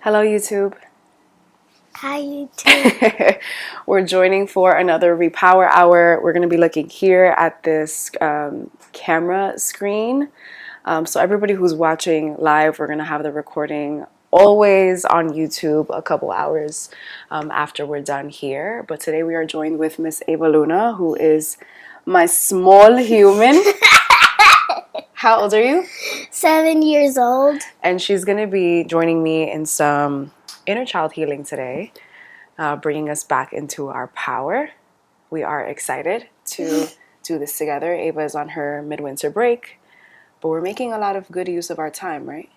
Hello, YouTube. Hi, YouTube. We're joining for another Repower Hour. We're going to be looking here at this camera screen. So everybody who's watching live, we're going to have the recording always on YouTube a couple hours after we're done here. But today we are joined with Miss Ava Luna, who is my small human. How old are you? 7 years old. And she's going to be joining me in some inner child healing today, bringing us back into our power. We are excited to do this together. Ava is on her midwinter break, but we're making a lot of good use of our time, right?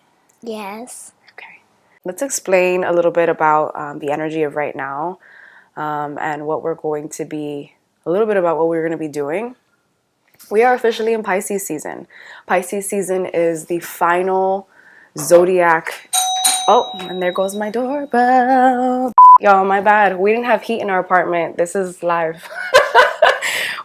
Yes. Okay. Let's explain a little bit about the energy of right now and what we're going to be, a little bit about what we're going to be doing. We are officially in Pisces season. Pisces season is the final zodiac. Oh, and there goes my doorbell. Y'all, my bad. We didn't have heat in our apartment. This is live.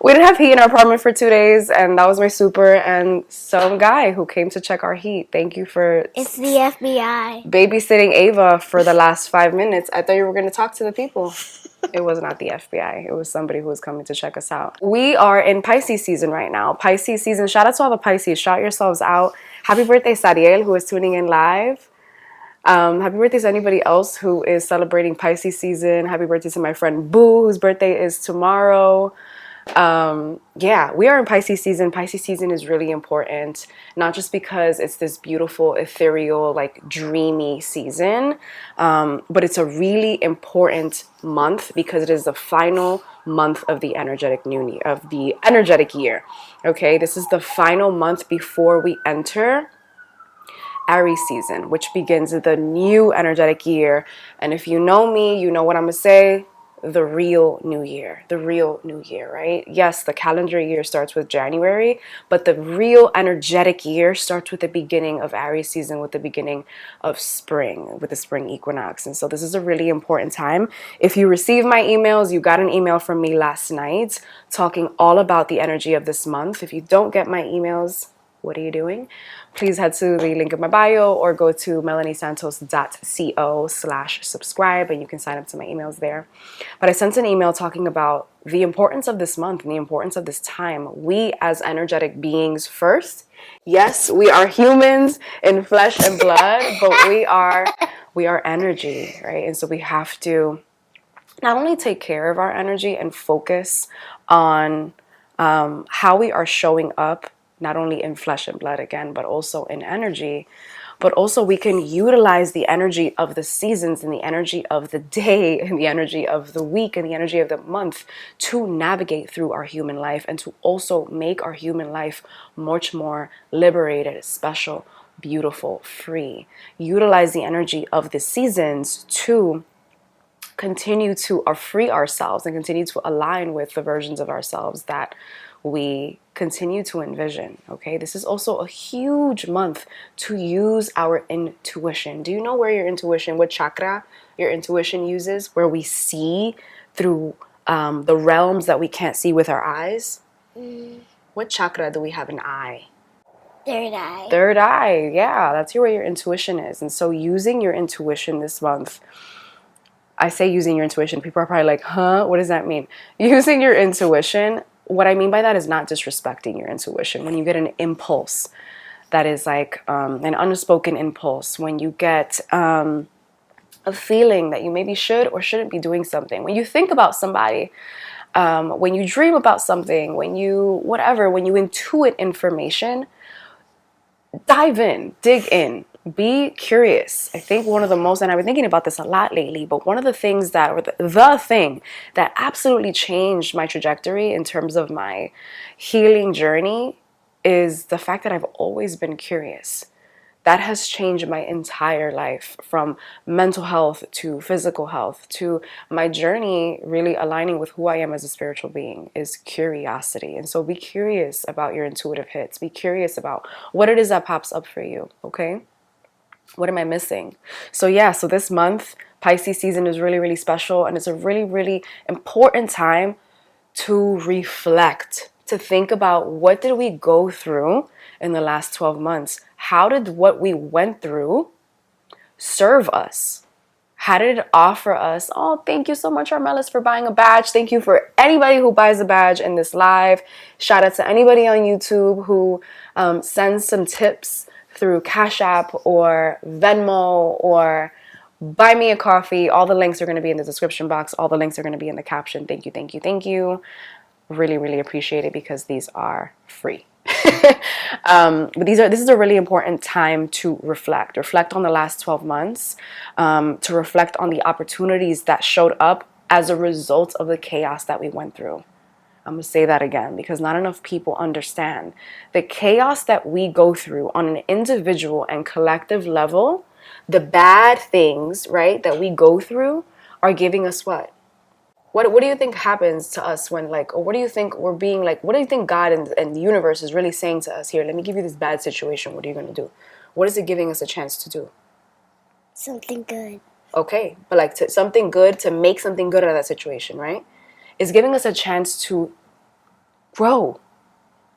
We didn't have heat in our apartment for 2 days, and that was my super and some guy who came to check our heat. Thank you for It's the FBI. babysitting Ava for the last 5 minutes. I thought you were going to talk to the people. It was not the FBI. It was somebody who was coming to check us out. We are in Pisces season right now. Pisces season. Shout out to all the Pisces. Shout yourselves out. Happy birthday, Sariel, who is tuning in live. Happy birthday to anybody else who is celebrating Pisces season. Happy birthday to my friend Boo, whose birthday is tomorrow. Yeah, we are in Pisces season. Pisces season is really important, not just because it's this beautiful, ethereal, like dreamy season, but it's a really important month because it is the final month of the energetic year. Okay, this is the final month before we enter Aries season, which begins the new energetic year. And if you know me, you know what I'm gonna say. The real new year, right? Yes, the calendar year starts with January, but the real energetic year starts with the beginning of Aries season, with the beginning of spring, with the spring equinox. And so this is a really important time. If you receive my emails, you got an email from me last night talking all about the energy of this month. If you don't get my emails, what are you doing? Please head to the link in my bio or go to melaniesantos.co/subscribe and you can sign up to my emails there. But I sent an email talking about the importance of this month and the importance of this time. We as energetic beings first. Yes, we are humans in flesh and blood, but we are energy, right? And so we have to not only take care of our energy and focus on how we are showing up, not only in flesh and blood again, but also in energy. But also we can utilize the energy of the seasons and the energy of the day and the energy of the week and the energy of the month to navigate through our human life and to also make our human life much more liberated, special, beautiful, free. Utilize the energy of the seasons to continue to free ourselves and continue to align with the versions of ourselves that we continue to envision. Okay, this is also a huge month to use our intuition. Do you know where your intuition, what chakra your intuition uses, where we see through the realms that we can't see with our eyes? What chakra do we have an eye? Third eye. Third eye, yeah, that's where your intuition is. And so using your intuition this month, I say using your intuition, people are probably like, huh, what does that mean? Using your intuition, what I mean by that is not disrespecting your intuition. When you get an impulse that is like an unspoken impulse, when you get a feeling that you maybe should or shouldn't be doing something, when you think about somebody, when you dream about something, when you intuit information, dive in, dig in, be curious. I think one of the most, and I've been thinking about this a lot lately, but one of the things that, or the thing that absolutely changed my trajectory in terms of my healing journey is the fact that I've always been curious. That has changed my entire life, from mental health to physical health to my journey really aligning with who I am as a spiritual being is curiosity. And so be curious about your intuitive hits. Be curious about what it is that pops up for you, okay? What am I missing? So this month, Pisces season is really, really special, and it's a really, really important time to reflect, to think about what did we go through in the last 12 months? How did what we went through serve us? How did it offer us? Oh, thank you so much, Armelis, for buying a badge. Thank you for anybody who buys a badge in this live. Shout out to anybody on YouTube who sends some tips through Cash App or Venmo or buy me a coffee. All the links are going to be in the description box. All the links are going to be in the caption. Thank you, thank you, thank you. Really, really appreciate it because these are free. But this is a really important time to reflect on the last 12 months, to reflect on the opportunities that showed up as a result of the chaos that we went through. I'm going to say that again because not enough people understand the chaos that we go through on an individual and collective level. The bad things, right, that we go through are giving us what? What do you think happens to us when, like, or what do you think we're being, like, what do you think God and the universe is really saying to us? Here, let me give you this bad situation. What are you going to do? What is it giving us a chance to do? Something good. Okay, but like something good, to make something good out of that situation, right? It's giving us a chance to grow.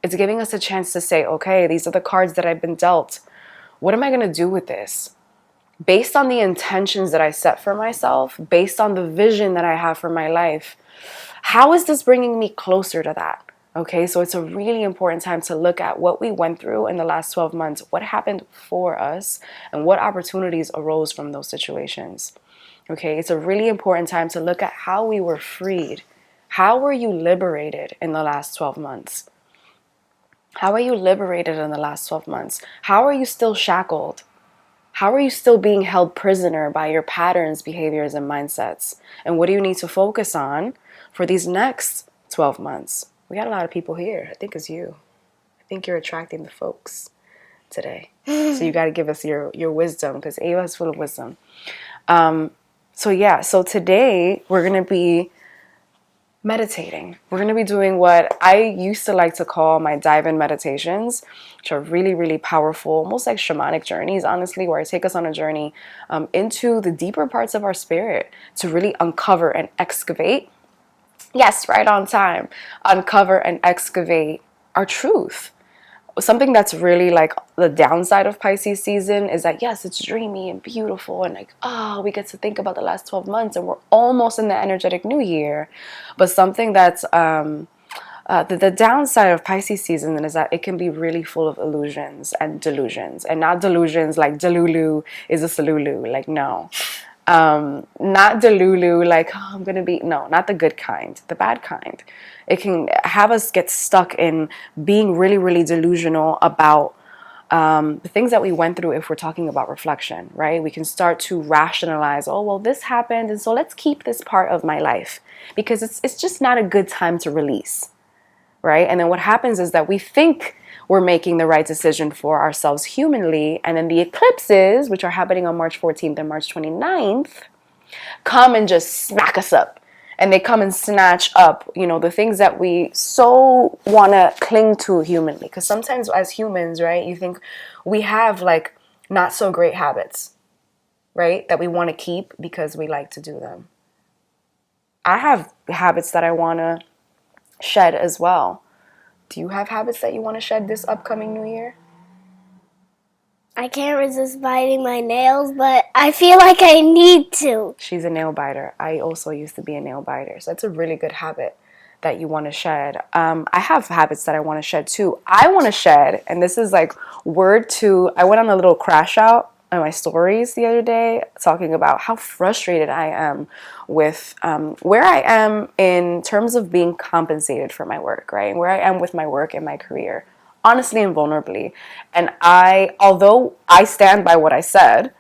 It's giving us a chance to say, okay, these are the cards that I've been dealt. What am I going to do with this? Based on the intentions that I set for myself, based on the vision that I have for my life, how is this bringing me closer to that? Okay, so it's a really important time to look at what we went through in the last 12 months, what happened for us, and what opportunities arose from those situations. Okay, it's a really important time to look at how we were freed. How were you liberated in the last 12 months? How are you liberated in the last 12 months? How are you still shackled? How are you still being held prisoner by your patterns, behaviors, and mindsets? And what do you need to focus on for these next 12 months? We got a lot of people here. I think it's you. I think you're attracting the folks today. So you got to give us your wisdom, because Ava is full of wisdom. So today we're going to be meditating. We're going to be doing what I used to like to call my dive-in meditations, which are really, really powerful, almost like shamanic journeys, honestly, where I take us on a journey into the deeper parts of our spirit to really uncover and excavate. Yes, right on time. Uncover and excavate our truth. Something that's really like the downside of Pisces season is that, yes, it's dreamy and beautiful and like, we get to think about the last 12 months and we're almost in the energetic new year. But something that's the downside of Pisces season is that it can be really full of illusions and delusions, and not delusions like Delulu is a Salulu. Like, no. Not Delulu, like, oh, I'm gonna be, no, not the good kind, the bad kind. It can have us get stuck in being really, really delusional about the things that we went through. If we're talking about reflection, right? We can start to rationalize, oh, well, this happened, and so let's keep this part of my life because it's just not a good time to release, right? And then what happens is that we think we're making the right decision for ourselves humanly, and then the eclipses, which are happening on March 14th and March 29th, come and just smack us up. And they come and snatch up, the things that we so want to cling to humanly. Because sometimes as humans, right, you think we have like not so great habits, right, that we want to keep because we like to do them. I have habits that I want to shed as well. Do you have habits that you want to shed this upcoming new year? I can't resist biting my nails, but I feel like I need to. She's a nail biter. I also used to be a nail biter. So that's a really good habit that you want to shed. I have habits that I want to shed too. I want to shed, and this is like word to, I went on a little crash out on my stories the other day talking about how frustrated I am with where I am in terms of being compensated for my work, right? Where I am with my work and my career, honestly and vulnerably. And although I stand by what I said,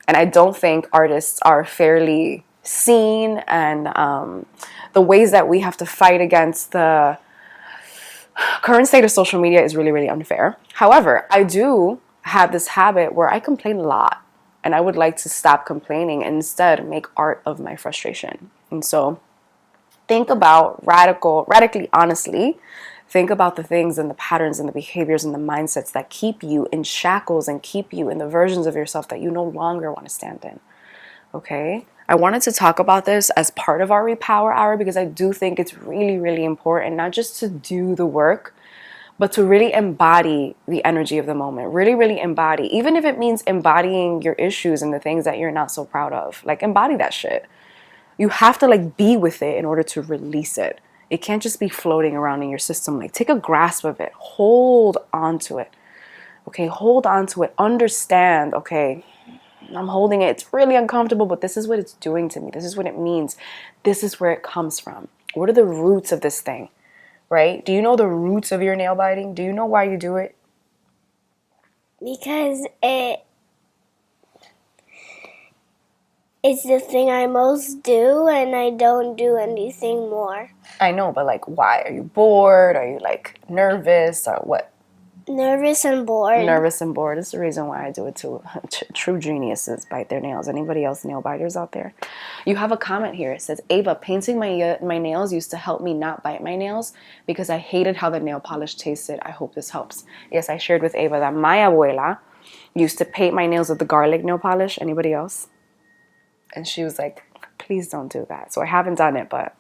and I don't think artists are fairly seen, and the ways that we have to fight against the current state of social media is really, really unfair. However, I do have this habit where I complain a lot, and I would like to stop complaining and instead make art of my frustration. And so think about radically honestly, think about the things and the patterns and the behaviors and the mindsets that keep you in shackles and keep you in the versions of yourself that you no longer want to stand in. Okay? I wanted to talk about this as part of our Repower Hour because I do think it's really, really important, not just to do the work, but to really embody the energy of the moment. Really, really embody. Even if it means embodying your issues and the things that you're not so proud of. Like, embody that shit. You have to, like, be with it in order to release it. It can't just be floating around in your system. Like, take a grasp of it. Hold on to it. Okay, hold on to it. Understand, okay, I'm holding it. It's really uncomfortable, but this is what it's doing to me. This is what it means. This is where it comes from. What are the roots of this thing, right? Do you know the roots of your nail biting? Do you know why you do it? Because it's the thing I most do, and I don't do anything more. I know, but like, why? Are you bored? Are you like nervous or what? Nervous and bored. Nervous and bored is the reason why I do it too. True geniuses bite their nails. Anybody else nail biters out there? You have a comment here. It says, Ava, painting my nails used to help me not bite my nails because I hated how the nail polish tasted. I hope this helps. Yes, I shared with Ava that my abuela used to paint my nails with the garlic nail polish. Anybody else? And she was like, please don't do that. So I haven't done it, but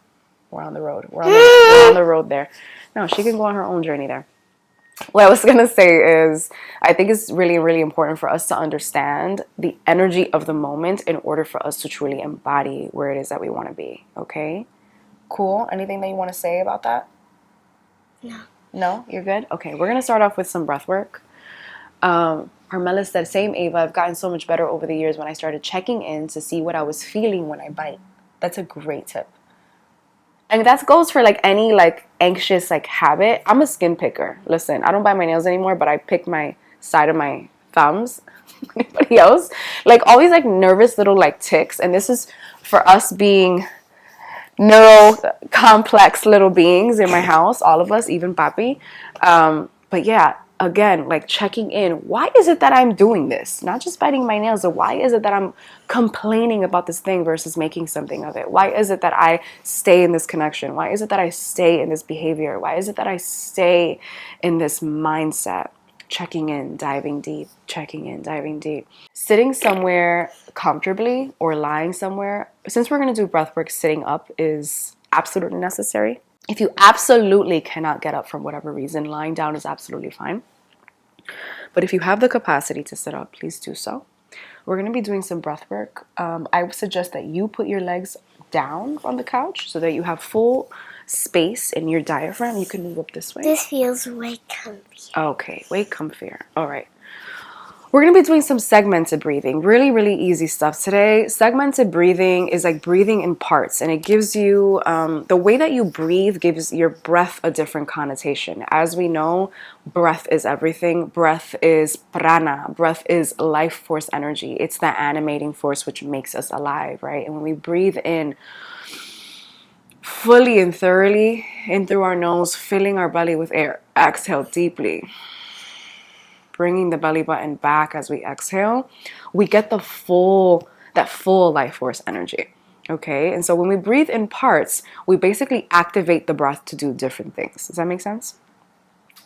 we're on the road. We're on the road there. No, she can go on her own journey there. What I was going to say is, I think it's really, really important for us to understand the energy of the moment in order for us to truly embody where it is that we want to be. Okay? Cool. Anything that you want to say about that? No. No? You're good? Okay. We're going to start off with some breath work. Carmela said, same Ava, I've gotten so much better over the years when I started checking in to see what I was feeling when I bite. That's a great tip. And that goes for like any like anxious like habit. I'm a skin picker. Listen, I don't bite my nails anymore, but I pick my side of my thumbs. Anybody else? Like all these like nervous little like ticks. And this is for us being neuro complex little beings in my house, all of us, even Papi. But yeah, again, like checking in. Why is it that I'm doing this? Not just biting my nails, but why is it that I'm complaining about this thing versus making something of it? Why is it that I stay in this connection? Why is it that I stay in this behavior? Why is it that I stay in this mindset? Checking in, diving deep, checking in, diving deep. Sitting somewhere comfortably or lying somewhere. Since we're going to do breath work, sitting up is absolutely necessary. If you absolutely cannot get up for whatever reason, lying down is absolutely fine. But if you have the capacity to sit up, please do so. We're going to be doing some breath work. I would suggest that you put your legs down on the couch so that you have full space in your diaphragm. You can move up this way. This feels way comfier. Okay, way comfier. All right. We're going to be doing some segmented breathing. Really, really easy stuff today. Segmented breathing is like breathing in parts, and it gives you, the way that you breathe gives your breath a different connotation. As we know, breath is everything. Breath is prana. Breath is life force energy. It's that animating force which makes us alive, right? And when we breathe in fully and thoroughly in through our nose, filling our belly with air, exhale deeply. Bringing the belly button back as we exhale, we get that full life force energy. Okay, and so when we breathe in parts, we basically activate the breath to do different things. Does that make sense?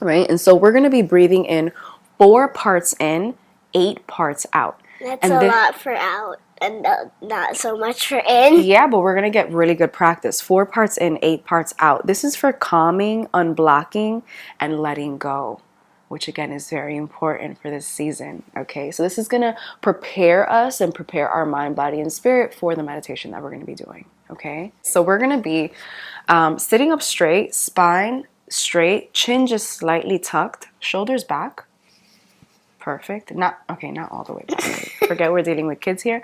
Right, and so we're going to be breathing in 4 parts in, 8 parts out. That's a lot for out and not so much for in. Yeah, but we're going to get really good practice. 4 parts in, 8 parts out. This is for calming, unblocking, and letting go, which again is very important for this season. Okay, so this is going to prepare us and prepare our mind, body, and spirit for the meditation that we're going to be doing. Okay, so we're going to be sitting up straight, spine straight, chin just slightly tucked, shoulders back. Perfect. Not all the way back. Forget we're dealing with kids here.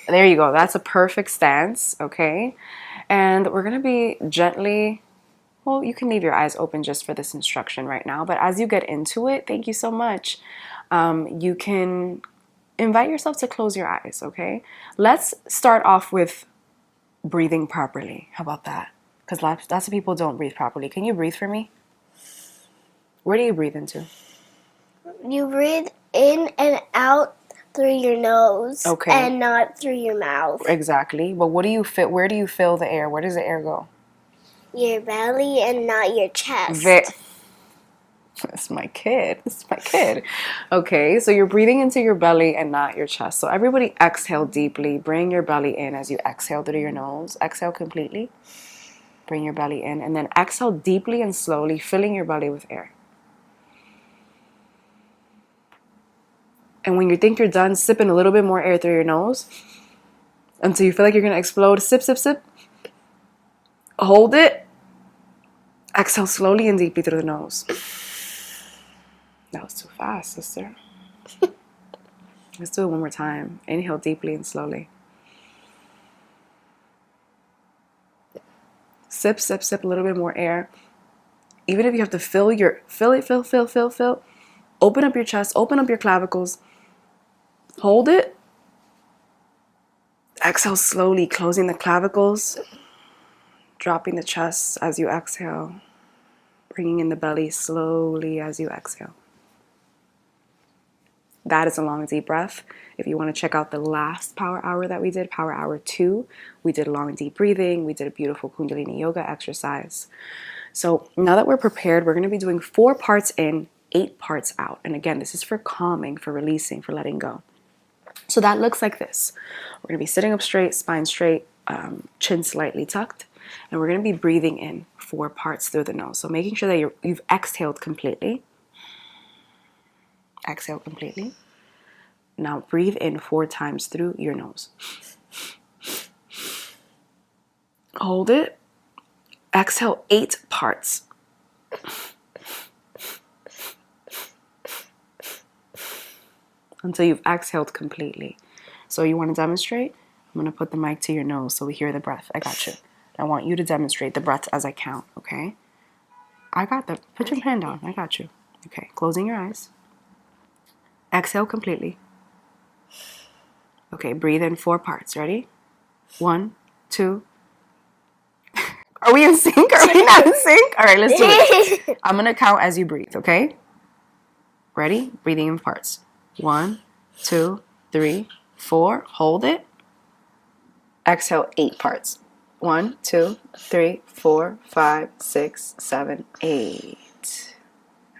There you go. That's a perfect stance. Okay, and we're going to be gently. Well, you can leave your eyes open just for this instruction right now. But as you get into it, thank you so much. You can invite yourself to close your eyes, okay? Let's start off with breathing properly. How about that? Because lots of people don't breathe properly. Can you breathe for me? Where do you breathe into? You breathe in and out through your nose. Okay. And not through your mouth. Exactly. But what do you feel? Where do you feel the air? Where does the air go? Your belly and not your chest. That's my kid. Okay, so you're breathing into your belly and not your chest. So everybody exhale deeply. Bring your belly in as you exhale through your nose. Exhale completely. Bring your belly in. And then exhale deeply and slowly, filling your belly with air. And when you think you're done, sip in a little bit more air through your nose until you feel like you're going to explode. Sip, sip, sip. Hold it. Exhale slowly and deeply through the nose. That was too fast, sister. Let's do it one more time. Inhale deeply and slowly. Sip, sip, sip, a little bit more air. Even if you have to fill. Open up your chest, open up your clavicles. Hold it. Exhale slowly, closing the clavicles. Dropping the chest as you exhale. Bringing in the belly slowly as you exhale. That is a long, deep breath. If you want to check out the last Power Hour that we did, Power Hour 2, we did long, deep breathing. We did a beautiful Kundalini Yoga exercise. So now that we're prepared, we're going to be doing 4 parts in, 8 parts out. And again, this is for calming, for releasing, for letting go. So that looks like this. We're going to be sitting up straight, spine straight, chin slightly tucked. And we're going to be breathing in 4 parts through the nose. So making sure that you've exhaled completely. Exhale completely. Now breathe in 4 times through your nose. Hold it. Exhale 8 parts. Until you've exhaled completely. So you want to demonstrate? I'm going to put the mic to your nose so we hear the breath. I got you. I want you to demonstrate the breath as I count, okay? I got that. Put your hand down. I got you. Okay, closing your eyes. Exhale completely. Okay, breathe in 4 parts. Ready? 1, 2. Are we in sync? Are we not in sync? All right, let's do it. I'm going to count as you breathe, okay? Ready? Breathing in parts. 1, 2, 3, 4. Hold it. Exhale 8 parts. 1, 2, 3, 4, 5, 6, 7, 8.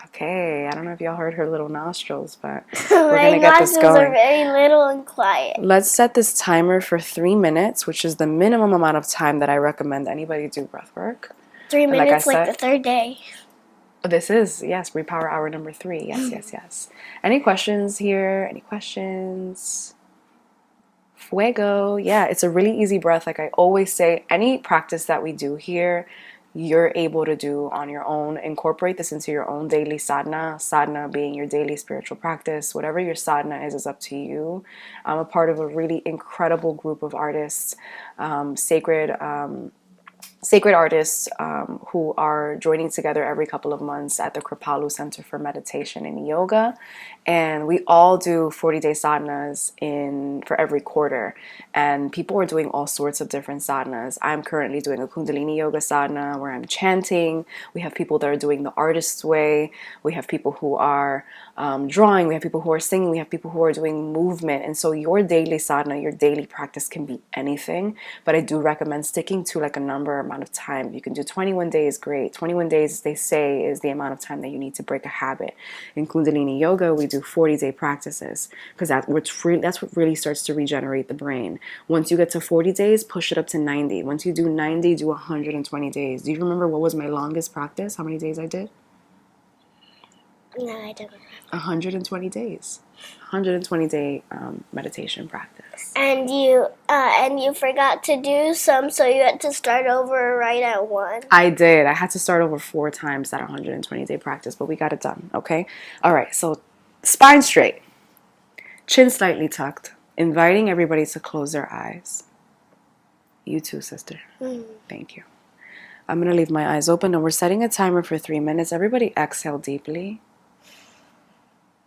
Okay, I don't know if y'all heard her little nostrils, but we're going to get this going. My nostrils are very little and quiet. Let's set this timer for 3 minutes, which is the minimum amount of time that I recommend anybody do breath work. 3 minutes, like the 3rd day. This is, yes, Repower Hour number 3. Yes. Any questions here? Any questions? Fuego. Yeah, it's a really easy breath. Like I always say, any practice that we do here, you're able to do on your own. Incorporate this into your own daily sadhana. Sadhana being your daily spiritual practice. Whatever your sadhana is up to you. I'm a part of a really incredible group of artists, sacred artists who are joining together every couple of months at the Kripalu Center for Meditation and Yoga. And we all do 40-day sadhanas for every quarter. And people are doing all sorts of different sadhanas. I'm currently doing a Kundalini Yoga sadhana where I'm chanting. We have people that are doing the artist's way. We have people who are drawing. We have people who are singing. We have people who are doing movement. And so your daily sadhana, your daily practice can be anything. But I do recommend sticking to like a amount of time. You can do 21 days, great. 21 days, they say, is the amount of time that you need to break a habit. In Kundalini Yoga, we do 40-day practices because that's what really starts to regenerate the brain. Once you get to 40 days, push it up to 90. Once you do 90, do 120 days. Do you remember what was my longest practice? How many days I did? No, I don't remember. 120 days. 120-day meditation practice. And you forgot to do some, so you had to start over right at 1. I did. I had to start over 4 times that 120-day practice, but we got it done, okay? All right, so spine straight, chin slightly tucked, inviting everybody to close their eyes. You too, sister. Thank you. I'm going to leave my eyes open, and we're setting a timer for 3 minutes. Everybody exhale deeply.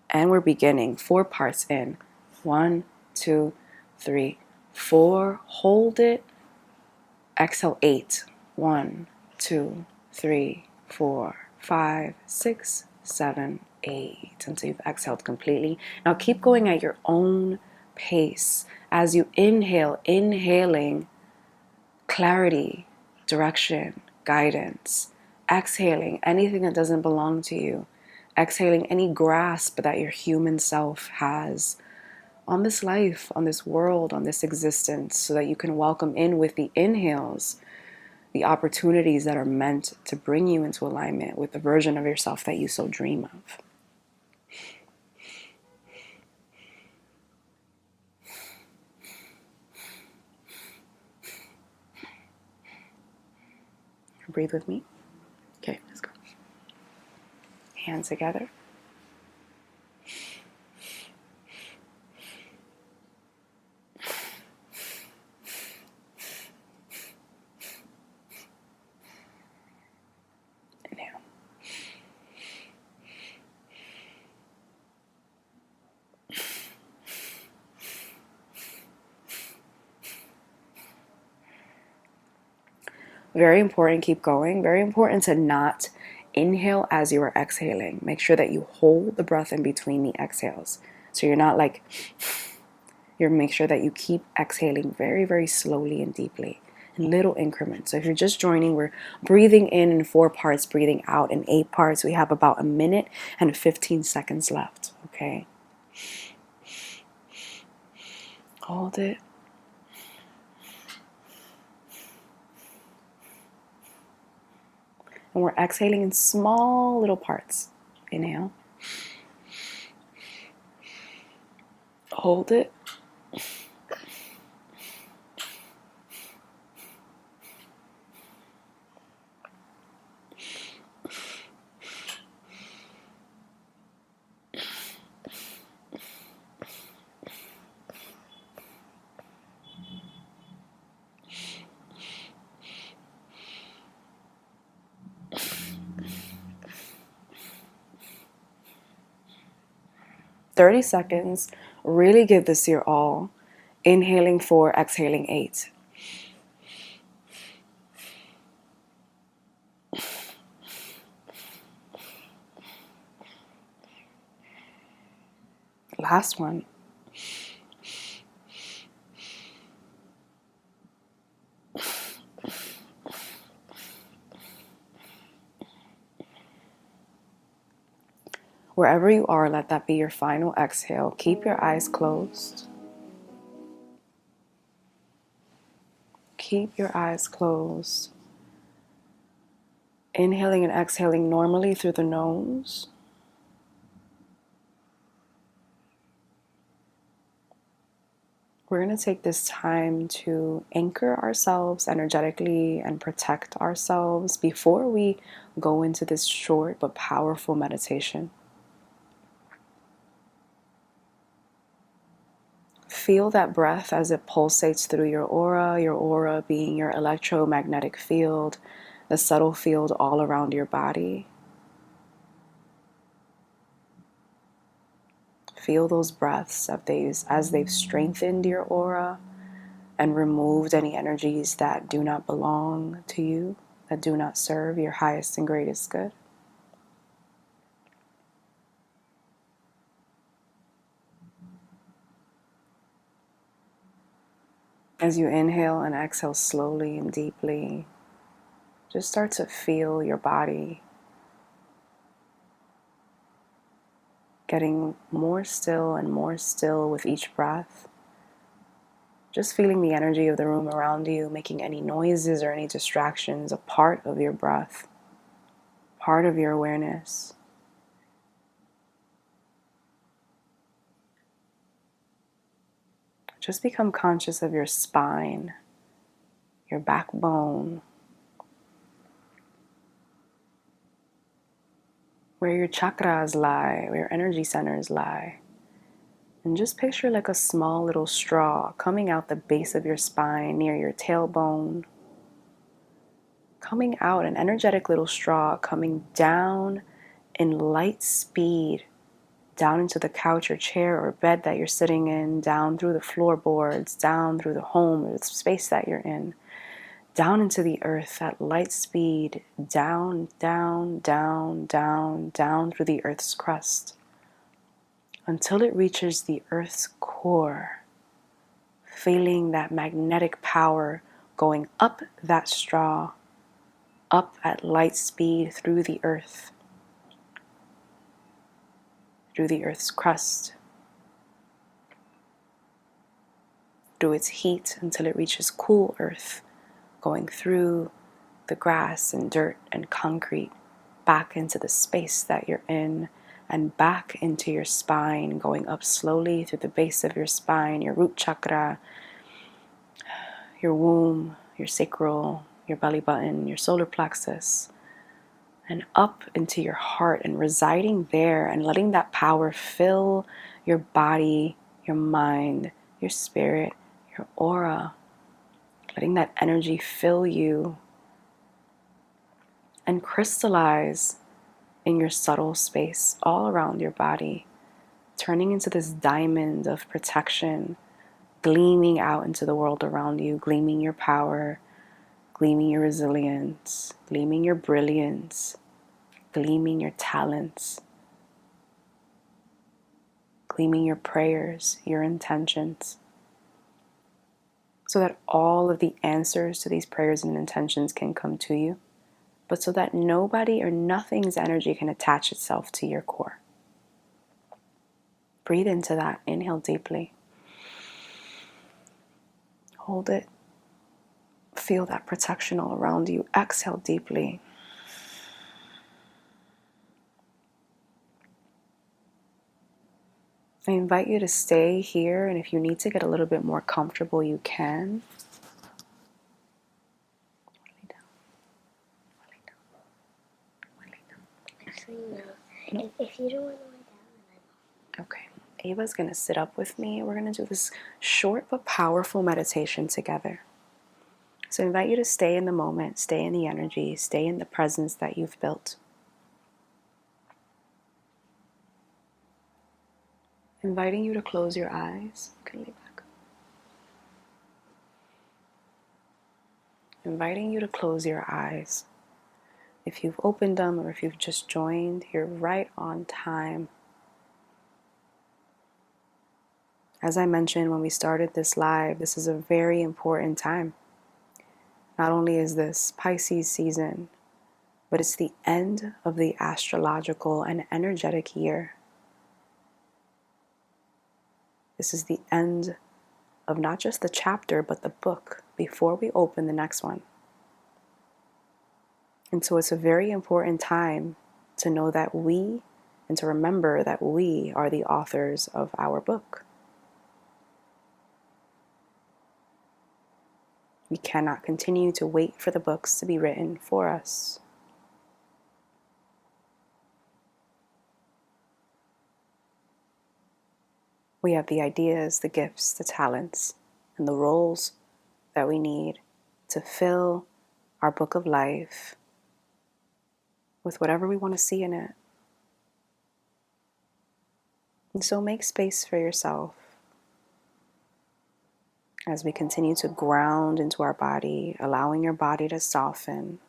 And we're beginning 4 parts in. 1, 2, 3, 4. Hold it. Exhale 8. 1, 2, 3, 4, 5, 6, 7, 8. Until you've exhaled completely. Now keep going at your own pace. As you inhale, inhaling clarity, direction, guidance. Exhaling anything that doesn't belong to you. Exhaling any grasp that your human self has on this life, on this world, on this existence, so that you can welcome in with the inhales the opportunities that are meant to bring you into alignment with the version of yourself that you so dream of. Breathe with me. Okay, let's go. Hands together. Inhale. Very important, keep going. Very important to not inhale as you are exhaling. Make sure that you hold the breath in between the exhales. So you're not like, make sure that you keep exhaling very, very slowly and deeply in little increments. So if you're just joining, we're breathing in 4 parts, breathing out in 8 parts. We have about 1 minute and 15 seconds left, okay? Hold it. And we're exhaling in small little parts. Inhale. Hold it. "30 seconds. Really give this your all. Inhaling 4, exhaling 8. Last one. Wherever you are, let that be your final exhale. Keep your eyes closed. Keep your eyes closed. Inhaling and exhaling normally through the nose. We're going to take this time to anchor ourselves energetically and protect ourselves before we go into this short but powerful meditation. Feel that breath as it pulsates through your aura being your electromagnetic field, the subtle field all around your body. Feel those breaths as they've strengthened your aura and removed any energies that do not belong to you, that do not serve your highest and greatest good. As you inhale and exhale slowly and deeply, just start to feel your body getting more still and more still with each breath. Just feeling the energy of the room around you, making any noises or any distractions a part of your breath, part of your awareness. Just become conscious of your spine, your backbone, where your chakras lie, where your energy centers lie. And just picture like a small little straw coming out the base of your spine near your tailbone. Coming out, an energetic little straw coming down in light speed, down into the couch or chair or bed that you're sitting in, down through the floorboards, down through the home or the space that you're in, down into the earth at light speed, down, down, down, down, down through the earth's crust, until it reaches the earth's core, feeling that magnetic power going up that straw, up at light speed through the earth, through the earth's crust, through its heat until it reaches cool earth, going through the grass and dirt and concrete, back into the space that you're in, and back into your spine, going up slowly through the base of your spine, your root chakra, your womb, your sacral, your belly button, your solar plexus, and up into your heart, and residing there and letting that power fill your body, your mind, your spirit, your aura. Letting that energy fill you and crystallize in your subtle space all around your body, turning into this diamond of protection, gleaming out into the world around you, gleaming your power, gleaming your resilience, gleaming your brilliance, gleaming your talents, gleaming your prayers, your intentions, so that all of the answers to these prayers and intentions can come to you, but so that nobody or nothing's energy can attach itself to your core. Breathe into that. Inhale deeply. Hold it. Feel that protection all around you. Exhale deeply. I invite you to stay here, and if you need to get a little bit more comfortable, you can. Actually, no. If you don't want to lie down, Okay. Ava's going to sit up with me. We're going to do this short but powerful meditation together. So I invite you to stay in the moment, stay in the energy, stay in the presence that you've built. Inviting you to close your eyes. You can lay back. Inviting you to close your eyes. If you've opened them or if you've just joined, you're right on time. As I mentioned when we started this live, this is a very important time. Not only is this Pisces season, but it's the end of the astrological and energetic year. This is the end of not just the chapter, but the book before we open the next one. And so it's a very important time to know that and to remember that we are the authors of our book. We cannot continue to wait for the books to be written for us. We have the ideas, the gifts, the talents, and the roles that we need to fill our book of life with whatever we want to see in it. And so make space for yourself as we continue to ground into our body, allowing your body to soften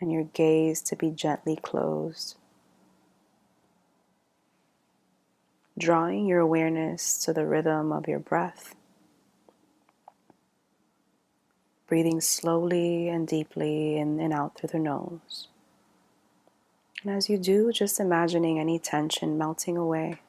and your gaze to be gently closed. Drawing your awareness to the rhythm of your breath. Breathing slowly and deeply in and out through the nose. And as you do, just imagining any tension melting away.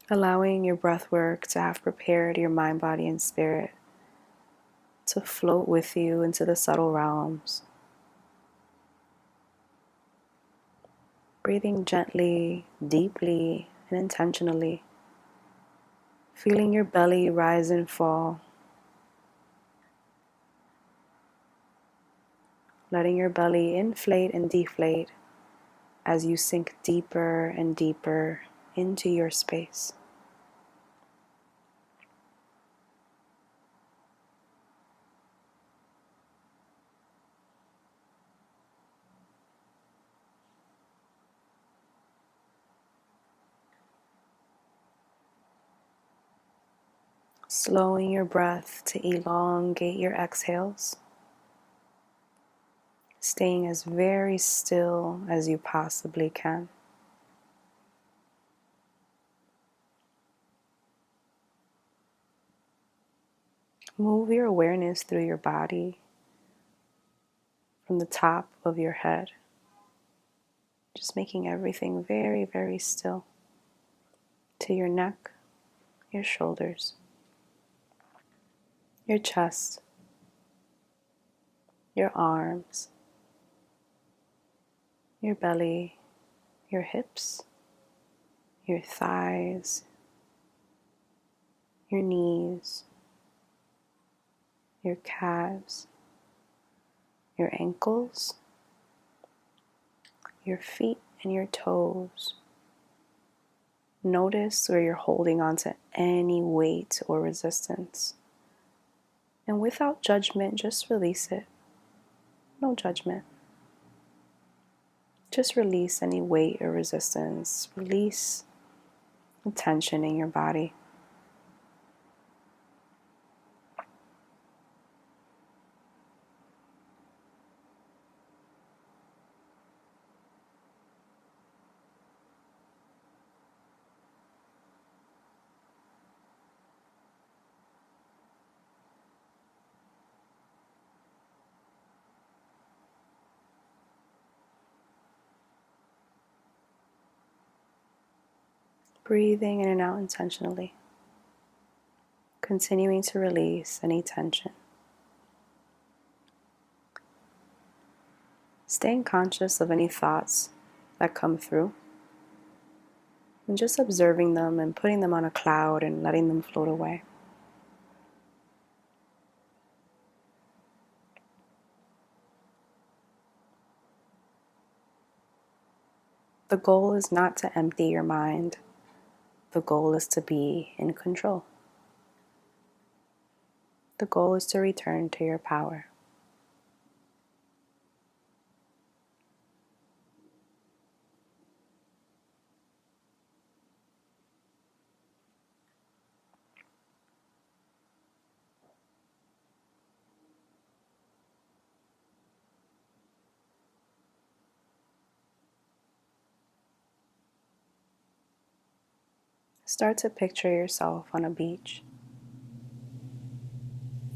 Allowing your breath work to have prepared your mind, body, and spirit to float with you into the subtle realms. Breathing gently, deeply, and intentionally. Feeling your belly rise and fall. Letting your belly inflate and deflate as you sink deeper and deeper into your space. Slowing your breath to elongate your exhales. Staying as very still as you possibly can. Move your awareness through your body from the top of your head, just making everything very, very still, to your neck, your shoulders, your chest, your arms, your belly, your hips, your thighs, your knees, your calves, your ankles, your feet and your toes. Notice where you're holding on to any weight or resistance. And without judgment, just release it. No judgment. Just release any weight or resistance. Release the tension in your body. Breathing in and out intentionally. Continuing to release any tension. Staying conscious of any thoughts that come through. And just observing them and putting them on a cloud and letting them float away. The goal is not to empty your mind. The goal is to be in control. The goal is to return to your power. Start to picture yourself on a beach.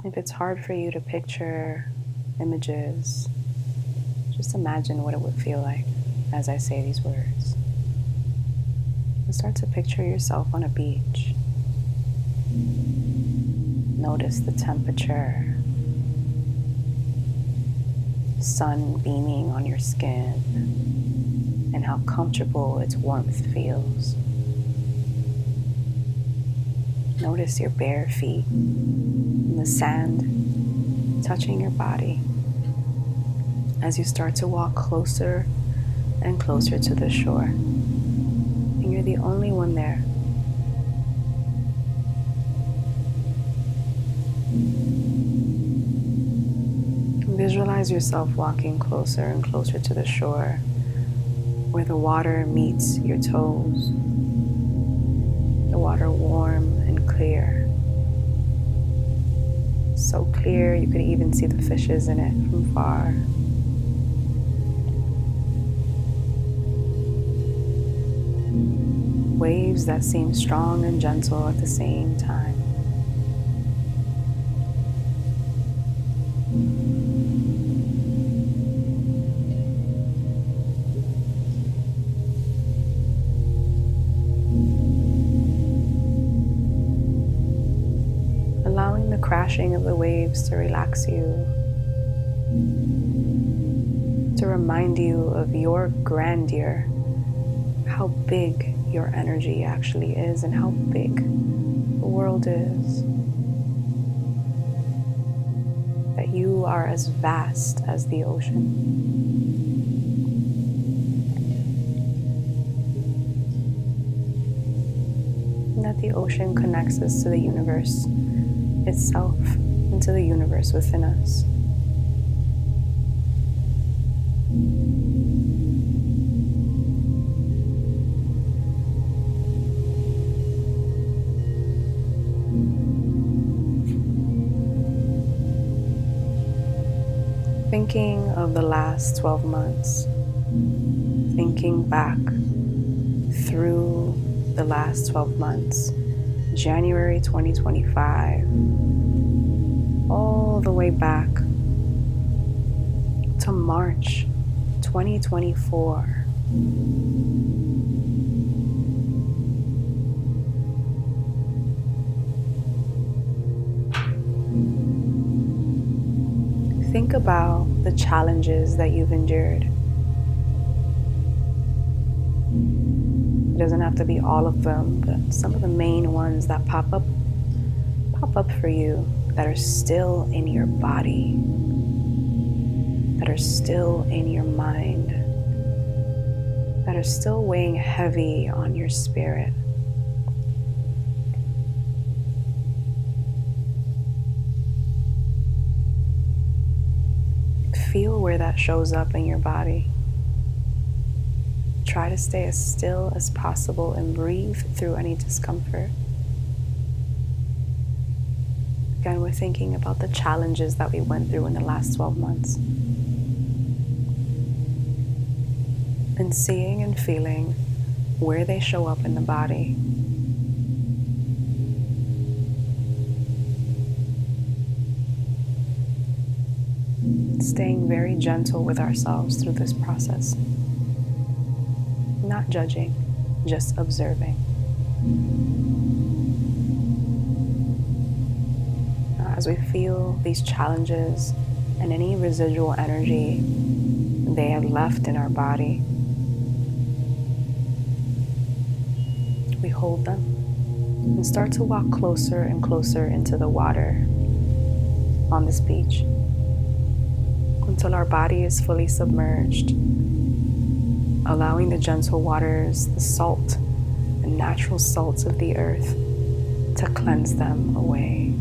If it's hard for you to picture images, just imagine what it would feel like as I say these words. And start to picture yourself on a beach. Notice the temperature, sun beaming on your skin, and how comfortable its warmth feels. Notice your bare feet and the sand touching your body as you start to walk closer and closer to the shore. And you're the only one there. Visualize yourself walking closer and closer to the shore where the water meets your toes. The water warm and clear. So clear you could even see the fishes in it from far. Waves that seem strong and gentle at the same time. Allowing the crashing of the waves to relax you, to remind you of your grandeur, how big your energy actually is and how big the world is. That you are as vast as the ocean. And that the ocean connects us to the universe itself and to the universe within us. Thinking of the last 12 months, thinking back through the last 12 months, January 2025, all the way back to March 2024. Think about the challenges that you've endured. It doesn't have to be all of them, but some of the main ones that pop up for you that are still in your body, that are still in your mind, that are still weighing heavy on your spirit. Feel where that shows up in your body. Try to stay as still as possible and breathe through any discomfort. Again, we're thinking about the challenges that we went through in the last 12 months. And seeing and feeling where they show up in the body. Staying very gentle with ourselves through this process. Not judging, just observing. As we feel these challenges and any residual energy they have left in our body, we hold them and start to walk closer and closer into the water on this beach until our body is fully submerged, allowing the gentle waters, the salt, the natural salts of the earth to cleanse them away.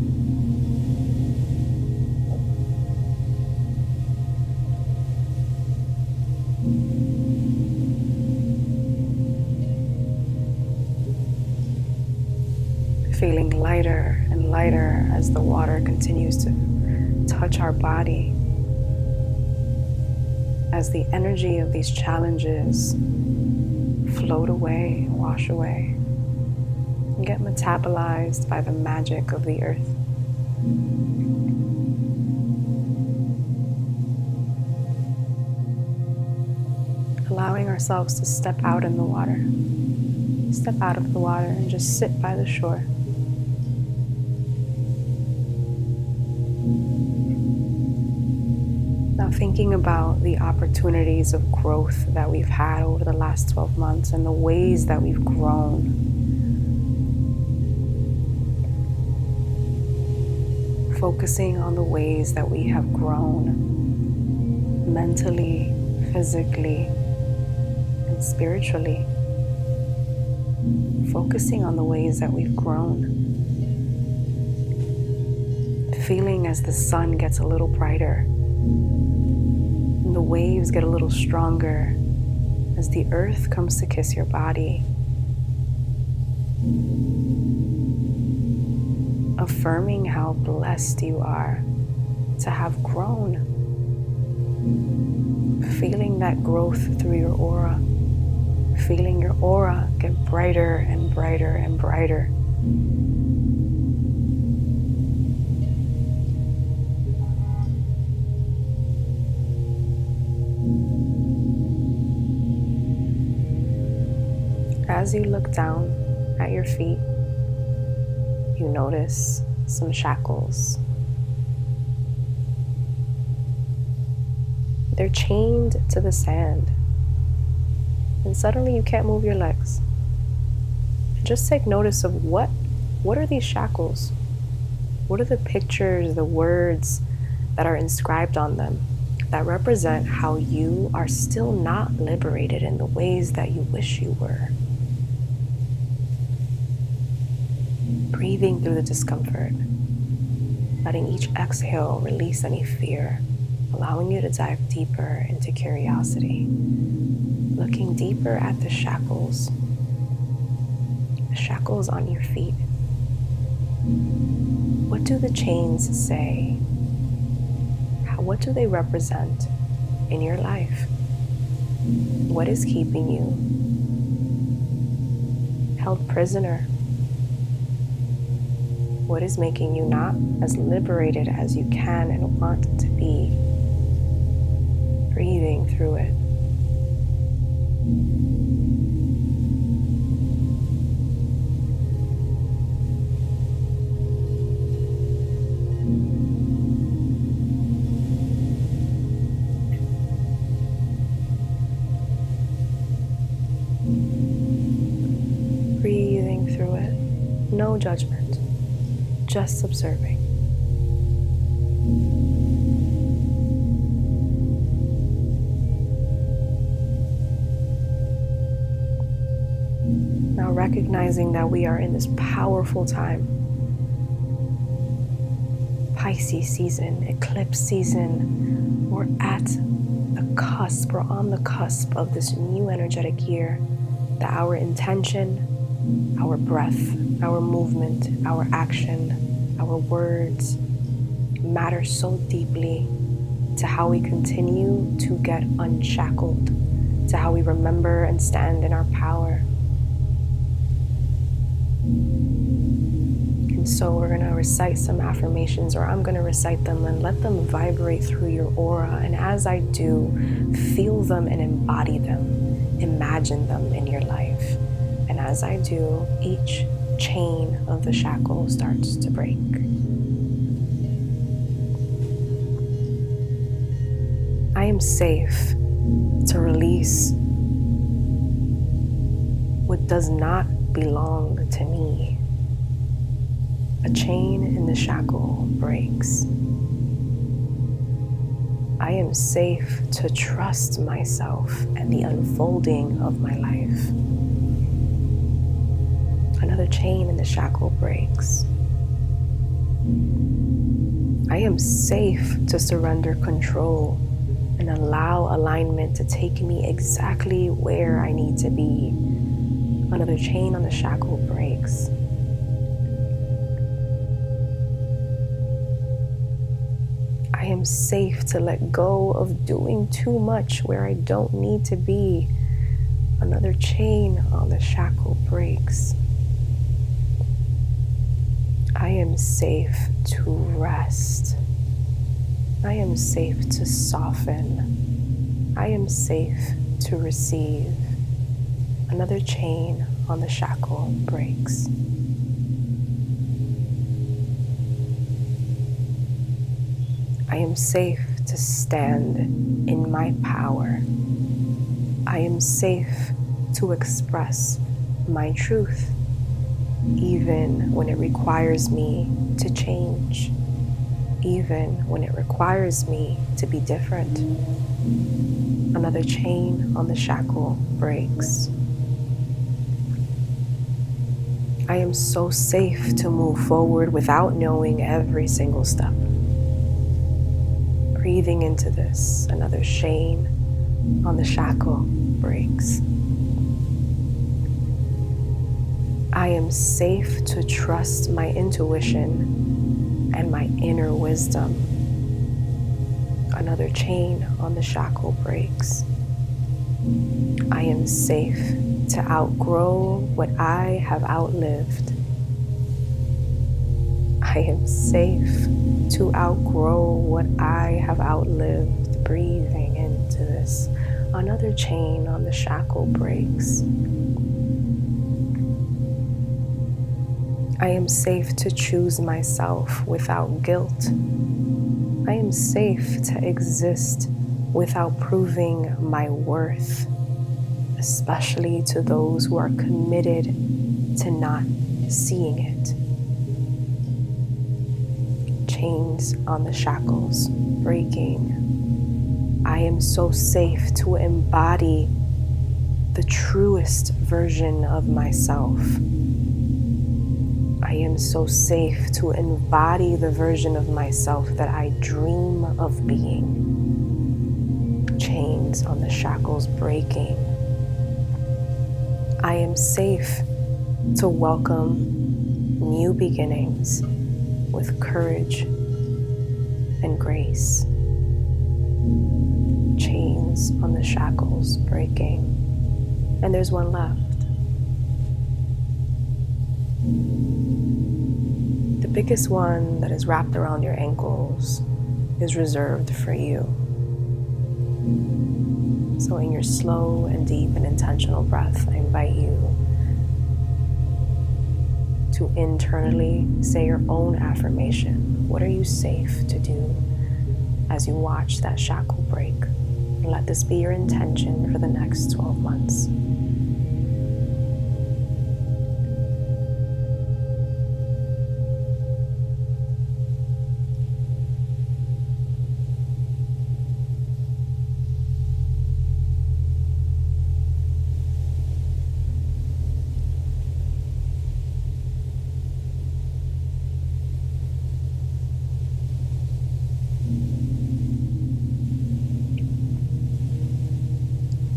Feeling lighter and lighter as the water continues to touch our body, as the energy of these challenges float away, wash away, and get metabolized by the magic of the earth. Allowing ourselves to step out in the water, step out of the water and just sit by the shore. Thinking about the opportunities of growth that we've had over the last 12 months and the ways that we've grown. Focusing on the ways that we have grown mentally, physically, and spiritually. Focusing on the ways that we've grown. Feeling as the sun gets a little brighter. The waves get a little stronger as the earth comes to kiss your body. Affirming how blessed you are to have grown. Feeling that growth through your aura. Feeling your aura get brighter and brighter and brighter. As you look down at your feet, you notice some shackles. They're chained to the sand, and suddenly you can't move your legs. Just take notice of what are these shackles? What are the pictures, the words that are inscribed on them that represent how you are still not liberated in the ways that you wish you were? Breathing through the discomfort, letting each exhale release any fear, allowing you to dive deeper into curiosity, looking deeper at the shackles on your feet. What do the chains say? What do they represent in your life? What is keeping you held prisoner? What is making you not as liberated as you can and want to be? Breathing through it. No judgment, just observing. Now recognizing that we are in this powerful time, Pisces season, eclipse season, we're at the cusp, we're on the cusp of this new energetic year, that our intention, our breath, our movement, our action, our words matter so deeply to how we continue to get unshackled, to how we remember and stand in our power. And so we're going to recite some affirmations, or I'm going to recite them and let them vibrate through your aura. And as I do, feel them and embody them. Imagine them in your life. And as I do, each chain of the shackle starts to break. I am safe to release what does not belong to me. A chain in the shackle breaks. I am safe to trust myself and the unfolding of my life. Another chain in the shackle breaks. I am safe to surrender control and allow alignment to take me exactly where I need to be. Another chain on the shackle breaks. I am safe to let go of doing too much where I don't need to be. Another chain on the shackle breaks. I am safe to rest. I am safe to soften. I am safe to receive. Another chain on the shackle breaks. I am safe to stand in my power. I am safe to express my truth, even when it requires me to change, even when it requires me to be different. Another chain on the shackle breaks. I am so safe to move forward without knowing every single step. Breathing into this, another chain on the shackle breaks. I am safe to trust my intuition and my inner wisdom. Another chain on the shackle breaks. I am safe to outgrow what I have outlived. I am safe to outgrow what I have outlived. Breathing into this. Another chain on the shackle breaks. I am safe to choose myself without guilt. I am safe to exist without proving my worth, especially to those who are committed to not seeing it. Chains on the shackles breaking. I am so safe to embody the truest version of myself. I am so safe to embody the version of myself that I dream of being. Chains on the shackles breaking. I am safe to welcome new beginnings with courage and grace. Chains on the shackles breaking. And there's one left. The biggest one that is wrapped around your ankles is reserved for you. So in your slow and deep and intentional breath, I invite you to internally say your own affirmation. What are you safe to do as you watch that shackle break? And let this be your intention for the next 12 months.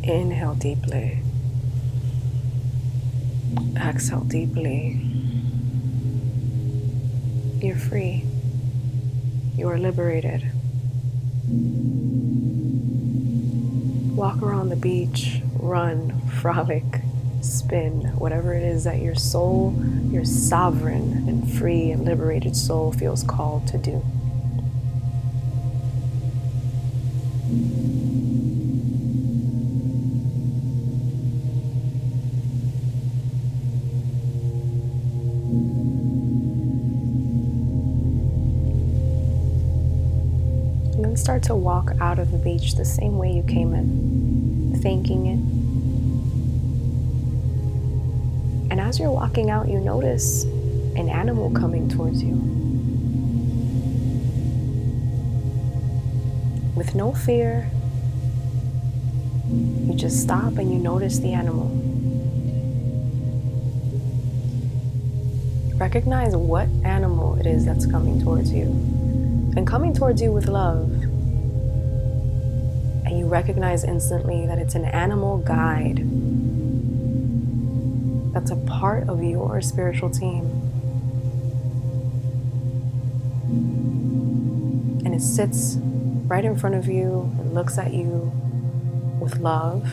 Inhale deeply. Exhale deeply. You're free. You are liberated. Walk around the beach, run, frolic, spin, whatever it is that your soul, your sovereign and free and liberated soul feels called to do. And then start to walk out of the beach the same way you came in, thanking it. And as you're walking out, you notice an animal coming towards you. With no fear, you just stop and you notice the animal. Recognize what animal it is that's coming towards you. And coming towards you with love. And you recognize instantly that it's an animal guide. That's a part of your spiritual team. And it sits right in front of you and looks at you with love.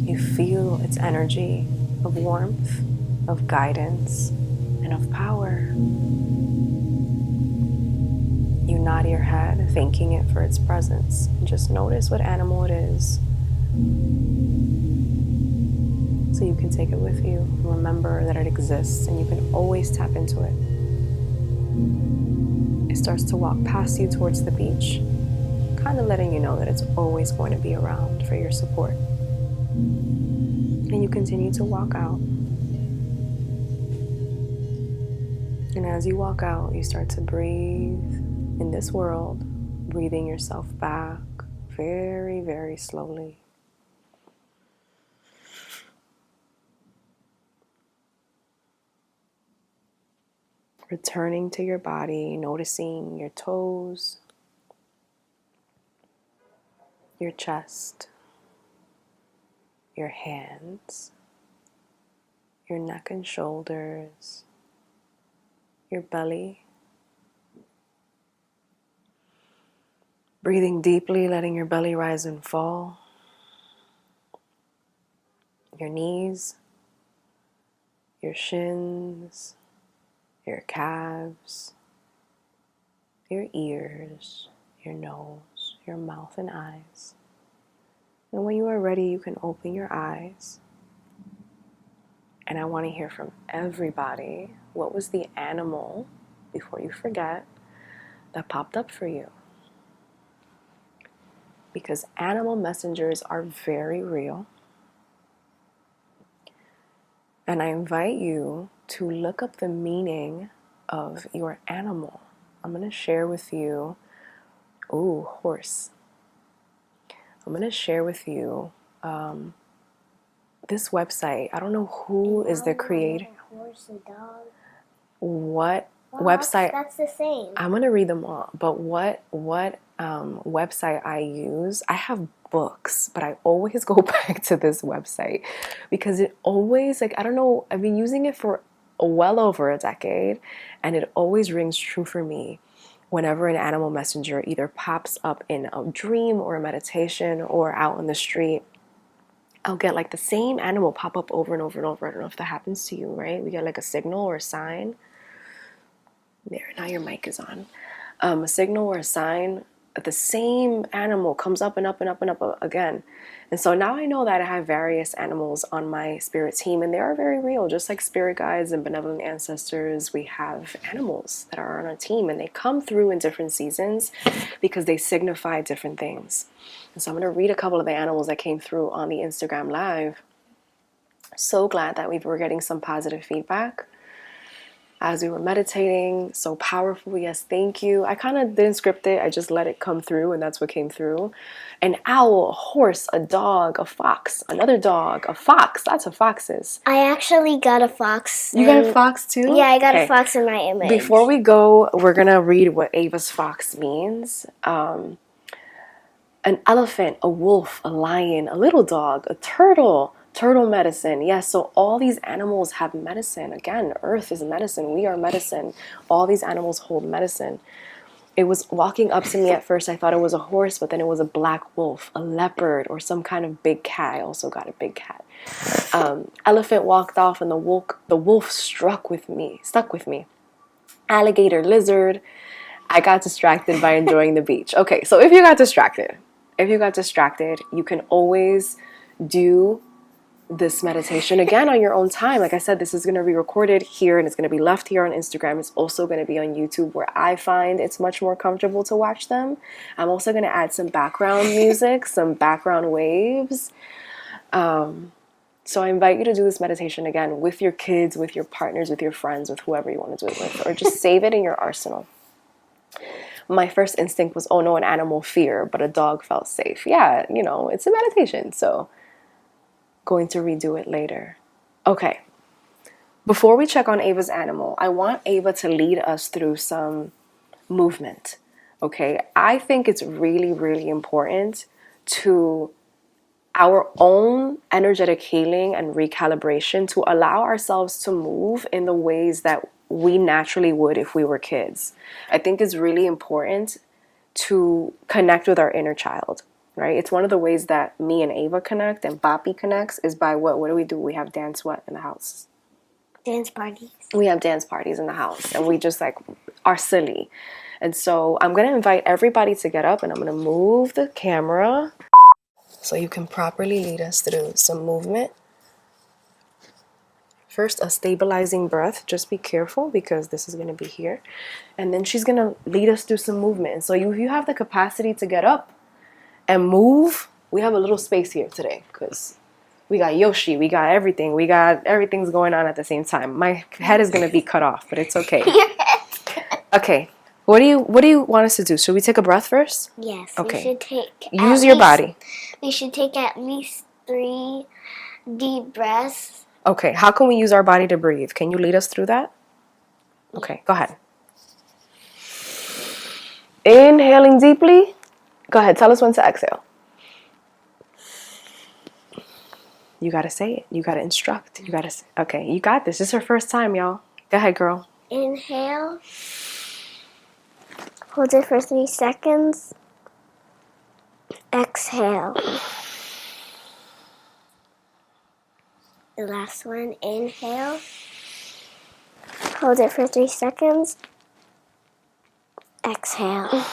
You feel its energy of warmth, of guidance, and of power. You nod your head, thanking it for its presence. And just notice what animal it is, so you can take it with you. Remember that it exists and you can always tap into it. It starts to walk past you towards the beach, kind of letting you know that it's always going to be around for your support. And you continue to walk out. And as you walk out, you start to breathe in this world, breathing yourself back very, very slowly. Returning to your body, noticing your toes, your chest, your hands, your neck and shoulders, your belly. Breathing deeply, letting your belly rise and fall. Your knees, your shins, your calves, your ears, your nose, your mouth and eyes. And when you are ready, you can open your eyes. And I want to hear from everybody, what was the animal, before you forget, that popped up for you? Because animal messengers are very real. And I invite you to look up the meaning of your animal. I'm going to share with you, horse. I'm going to share with you this website. I don't know who is the creator. Horse and dog. What website? That's the same. I'm going to read them all. But what website I use, I have books, but I always go back to this website because it always, I don't know, I've been using it for well over a decade, and it always rings true for me whenever an animal messenger either pops up in a dream or a meditation or out on the street. I'll get the same animal pop up over and over and over. I don't know if that happens to you, right? We get a signal or a sign. There, now your mic is on. A signal or a sign, the same animal comes up and up and up and up again. And so now I know that I have various animals on my spirit team, and they are very real. Just like spirit guides and benevolent ancestors, we have animals that are on our team, and they come through in different seasons because they signify different things. And so I'm going to read a couple of the animals that came through on the Instagram Live. So glad that we were getting some positive feedback as we were meditating. So powerful. Yes, thank you. I kind of didn't script it. I just let it come through, and that's what came through. An owl, a horse, a dog, a fox, another dog, a fox. Lots of foxes. I actually got a fox. You got a fox too? Yeah, I got a fox in my image. Before we go, we're going to read what Ava's fox means. an elephant, a wolf, a lion, a little dog, a turtle, turtle medicine. Yes, so all these animals have medicine. Again, earth is medicine. We are medicine. All these animals hold medicine. It was walking up to me at first. I thought it was a horse, but then it was a black wolf, a leopard, or some kind of big cat. I also got a big cat. Elephant walked off, and the wolf stuck with me. Alligator, lizard. I got distracted by enjoying the beach. Okay, so if you got distracted, you can always do this meditation again on your own time. Like I said, this is going to be recorded here and it's going to be left here on Instagram. It's also going to be on YouTube, where I find it's much more comfortable to watch them. I'm also going to add some background music, some background waves. So I invite you to do this meditation again with your kids, with your partners, with your friends, with whoever you want to do it with, or just save it in your arsenal. My first instinct was, oh no, an animal fear, but a dog felt safe. Yeah, it's a meditation, so going to redo it later. Okay. Before we check on Ava's animal, I want Ava to lead us through some movement. Okay. I think it's really, really important to our own energetic healing and recalibration to allow ourselves to move in the ways that we naturally would if we were kids. I think it's really important to connect with our inner child. Right? It's one of the ways that me and Ava connect and Papi connects is by what? What do? We have dance what in the house? Dance parties. We have dance parties in the house, and we just are silly. And so I'm going to invite everybody to get up, and I'm going to move the camera so you can properly lead us through some movement. First, a stabilizing breath. Just be careful because this is going to be here. And then she's going to lead us through some movement. And so if you have the capacity to get up and move, we have a little space here today because we got Yoshi, we got everything's going on at the same time. My head is going to be cut off, but it's okay. Okay, what do you want us to do? Should we take a breath first? Yes. Okay. Use your body. We should take at least 3 deep breaths. Okay, how can we use our body to breathe? Can you lead us through that? Okay, go ahead. Inhaling deeply. Go ahead, tell us when to exhale. You gotta say it. You gotta instruct. Okay, you got this. This is her first time, y'all. Go ahead, girl. Inhale. Hold it for 3 seconds. Exhale. The last one. Inhale. Hold it for 3 seconds. Exhale.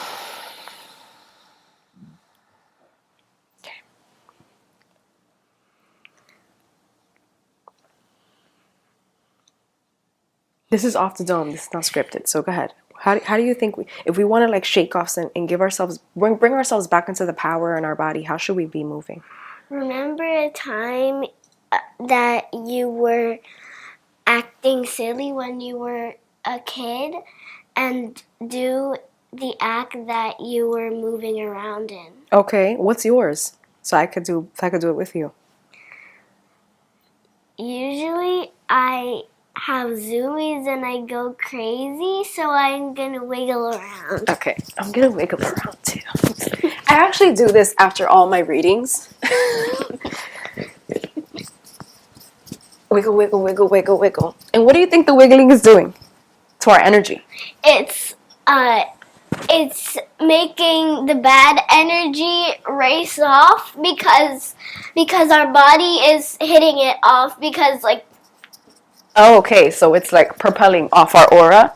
This is off the dome. This is not scripted. So go ahead. How do you think if we want to shake off and give ourselves bring ourselves back into the power in our body? How should we be moving? Remember a time that you were acting silly when you were a kid, and do the act that you were moving around in. Okay, what's yours? So I could do it with you. Usually I have zoomies and I go crazy, so I'm gonna wiggle around. Okay, I'm gonna wiggle around too. I actually do this after all my readings. Wiggle, wiggle, wiggle, wiggle, wiggle. And what do you think the wiggling is doing to our energy? It's making the bad energy race off because our body is hitting it off because Oh, okay, so it's propelling off our aura.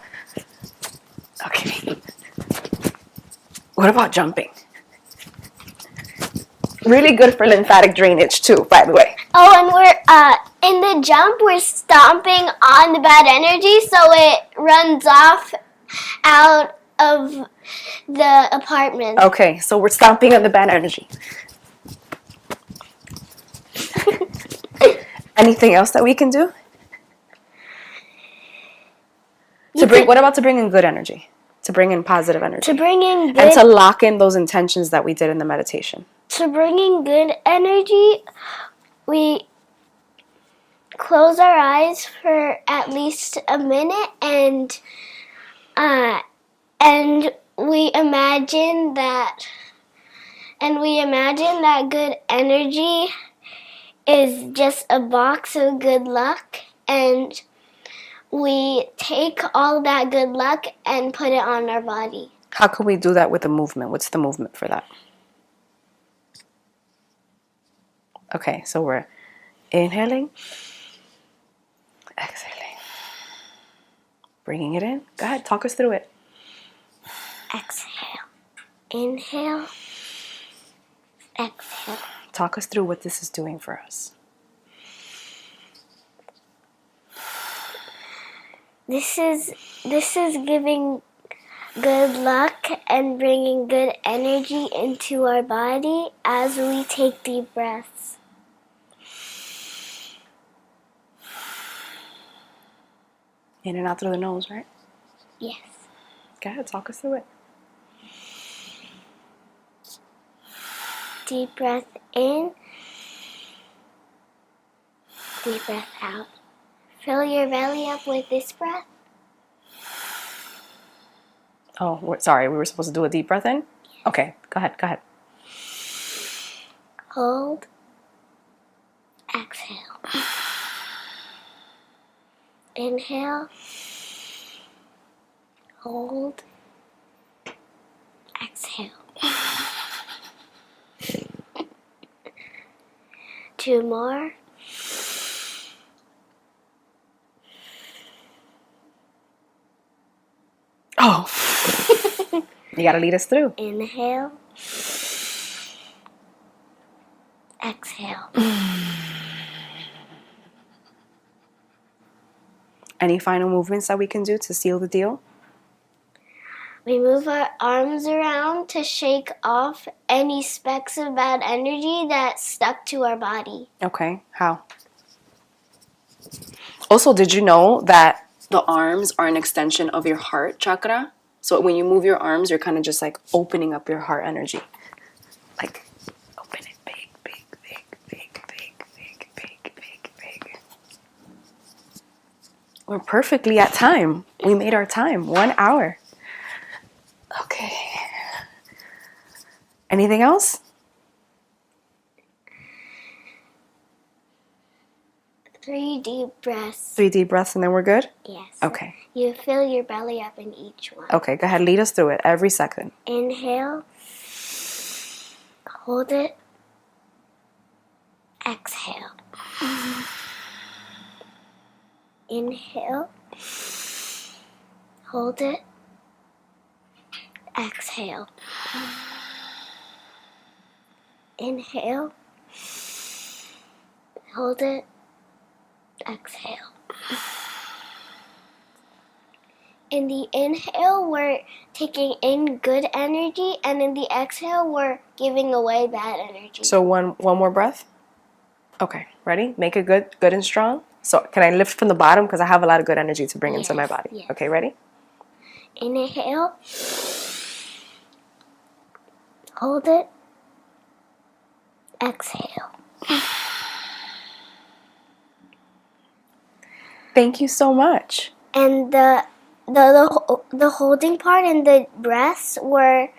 Okay. What about jumping? Really good for lymphatic drainage too, by the way. Oh, and we're in the jump, we're stomping on the bad energy so it runs off out of the apartment. Okay, so we're stomping on the bad energy. Anything else that we can do? What about to bring in good energy? To bring in positive energy. To bring in good... And to lock in those intentions that we did in the meditation. To bring in good energy, we close our eyes for at least a minute and we imagine that And we imagine that good energy is just a box of good luck, and we take all that good luck and put it on our body. How can we do that with a movement? What's the movement for that? Okay, so we're inhaling, exhaling, bringing it in. Go ahead, talk us through it. Exhale. Inhale. Exhale. Talk us through what this is doing for us. This is giving good luck and bringing good energy into our body as we take deep breaths. In and out through the nose, right? Yes. Go ahead, talk us through it. Deep breath in. Deep breath out. Fill your belly up with this breath. Oh, sorry, we were supposed to do a deep breath in? Okay, go ahead. Hold. Exhale. Inhale. Hold. Exhale. 2 more. Oh, you gotta lead us through. Inhale. Exhale. Any final movements that we can do to seal the deal? We move our arms around to shake off any specks of bad energy that's stuck to our body. Okay, how? Also, did you know that the arms are an extension of your heart chakra? So when you move your arms, you're kind of just like opening up your heart energy. Like, open it big, big, big, big, big, big, big, big, big. We're perfectly at time. We made our time, 1 hour. Okay. Anything else? 3 deep breaths. 3 deep breaths and then we're good? Yes. Okay. You fill your belly up in each one. Okay, go ahead. Lead us through it every second. Inhale. Hold it. Exhale. Inhale. Hold it. Exhale. Inhale. Hold it. Exhale. In the inhale, we're taking in good energy, and in the exhale, we're giving away bad energy. So one more breath. Okay, ready? Make it good and strong. So can I lift from the bottom because I have a lot of good energy to bring into my body? Yes. Okay, ready? Inhale. Hold it. Exhale. Thank you so much. And the holding part and the breaths were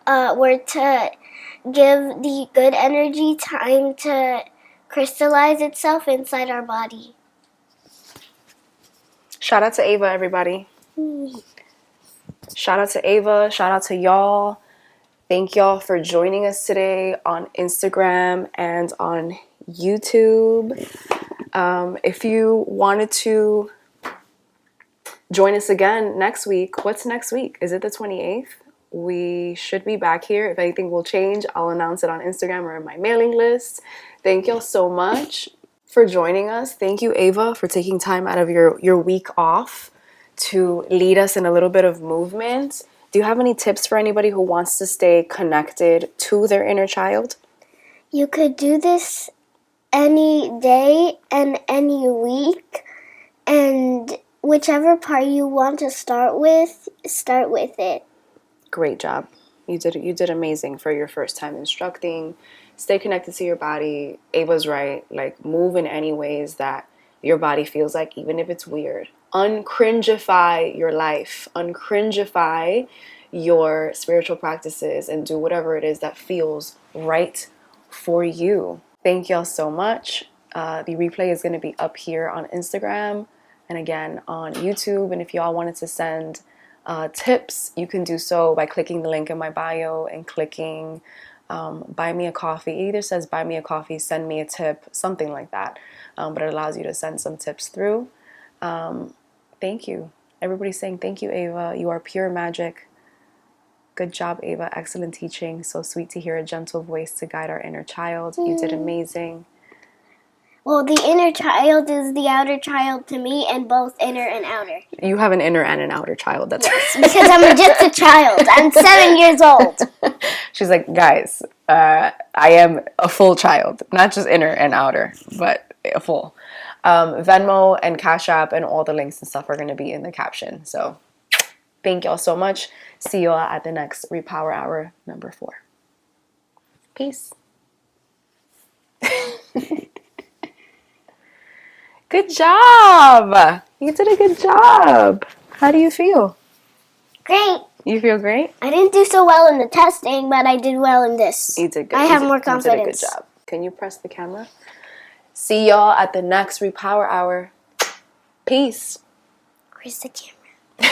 to give the good energy time to crystallize itself inside our body. Shout out to Ava, everybody. Shout out to Ava. Shout out to y'all. Thank y'all for joining us today on Instagram and on YouTube. If you wanted to join us again next week, what's next week? Is it the 28th? We should be back here. If anything will change, I'll announce it on Instagram or in my mailing list. Thank y'all so much for joining us. Thank you, Ava, for taking time out of your week off to lead us in a little bit of movement. Do you have any tips for anybody who wants to stay connected to their inner child? You could do this any day and any week, and whichever part you want to start with it. Great job. You did amazing for your first time instructing. Stay connected to your body. Ava's right. Like, move in any ways that your body feels like, even if it's weird. Uncringify your life. Uncringify your spiritual practices and do whatever it is that feels right for you. Thank y'all so much. The replay is going to be up here on Instagram and again on YouTube. And if y'all wanted to send tips, you can do so by clicking the link in my bio and clicking buy me a coffee. It either says buy me a coffee, send me a tip, something like that. But it allows you to send some tips through. Thank you. Everybody's saying thank you, Ava. You are pure magic. Good job, Ava. Excellent teaching. So sweet to hear a gentle voice to guide our inner child. You did amazing. Well, the inner child is the outer child to me, and both inner and outer. You have an inner and an outer child. That's yes, because I'm just a child. I'm 7 years old. She's like, guys, I am a full child, not just inner and outer, but a full. Venmo and Cash App and all the links and stuff are going to be in the caption. So thank y'all so much. See y'all at the next Repower Hour number 4. Peace. Good job. You did a good job. How do you feel? Great. You feel great? I didn't do so well in the testing, but I did well in this. You did good. I have more confidence. You did a good job. Can you press the camera? See y'all at the next Repower Hour. Peace. Where's the camera?